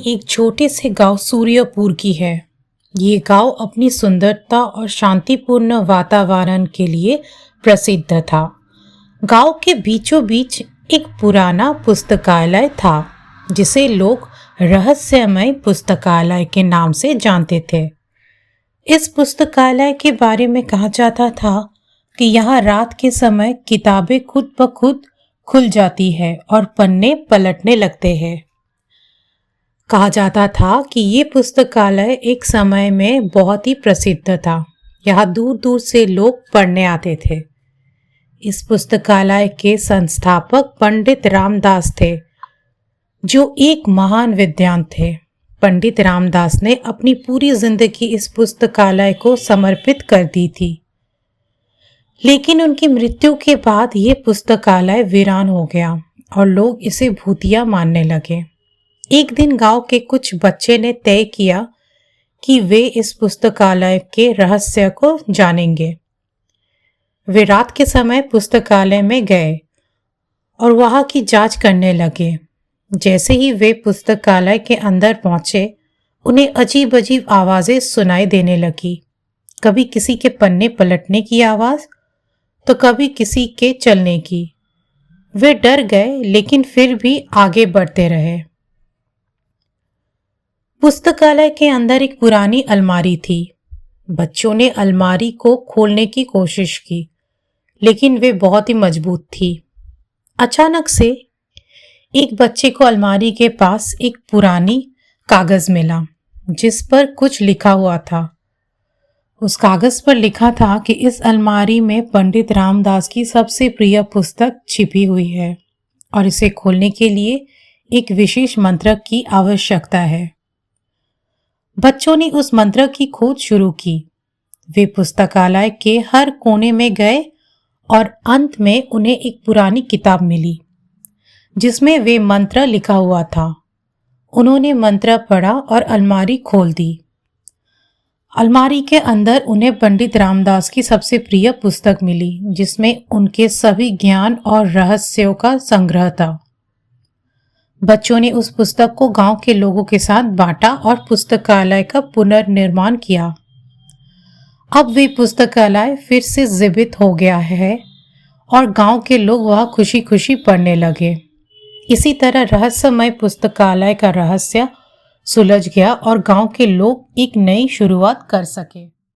एक छोटे से गांव सूर्यपुर की है। ये गांव अपनी सुंदरता और शांतिपूर्ण वातावरण के लिए प्रसिद्ध था। गांव के बीचों बीच एक पुराना पुस्तकालय था, जिसे लोग रहस्यमय पुस्तकालय के नाम से जानते थे। इस पुस्तकालय के बारे में कहा जाता था कि यहाँ रात के समय किताबें खुद ब खुद खुल जाती है और पन्ने पलटने लगते हैं। कहा जाता था कि ये पुस्तकालय एक समय में बहुत ही प्रसिद्ध था। यहाँ दूर दूर से लोग पढ़ने आते थे। इस पुस्तकालय के संस्थापक पंडित रामदास थे, जो एक महान विद्वान थे। पंडित रामदास ने अपनी पूरी जिंदगी इस पुस्तकालय को समर्पित कर दी थी, लेकिन उनकी मृत्यु के बाद ये पुस्तकालय वीरान हो गया और लोग इसे भूतिया मानने लगे। एक दिन गांव के कुछ बच्चे ने तय किया कि वे इस पुस्तकालय के रहस्य को जानेंगे। वे रात के समय पुस्तकालय में गए और वहां की जांच करने लगे। जैसे ही वे पुस्तकालय के अंदर पहुंचे, उन्हें अजीब अजीब आवाजें सुनाई देने लगी। कभी किसी के पन्ने पलटने की आवाज, तो कभी किसी के चलने की। वे डर गए, लेकिन फिर भी आगे बढ़ते रहे। पुस्तकालय के अंदर एक पुरानी अलमारी थी। बच्चों ने अलमारी को खोलने की कोशिश की, लेकिन वे बहुत ही मजबूत थी। अचानक से एक बच्चे को अलमारी के पास एक पुरानी कागज मिला, जिस पर कुछ लिखा हुआ था। उस कागज पर लिखा था कि इस अलमारी में पंडित रामदास की सबसे प्रिय पुस्तक छिपी हुई है और इसे खोलने के लिए एक विशेष मंत्र की आवश्यकता है। बच्चों ने उस मंत्र की खोज शुरू की। वे पुस्तकालय के हर कोने में गए और अंत में उन्हें एक पुरानी किताब मिली, जिसमें वे मंत्र लिखा हुआ था। उन्होंने मंत्र पढ़ा और अलमारी खोल दी। अलमारी के अंदर उन्हें पंडित रामदास की सबसे प्रिय पुस्तक मिली, जिसमें उनके सभी ज्ञान और रहस्यों का संग्रह था। बच्चों ने उस पुस्तक को गांव के लोगों के साथ बांटा और पुस्तकालय का पुनर्निर्माण किया। अब वे पुस्तकालय फिर से जीवित हो गया है और गांव के लोग वह खुशी खुशी पढ़ने लगे। इसी तरह रहस्यमय पुस्तकालय का रहस्य सुलझ गया और गांव के लोग एक नई शुरुआत कर सके।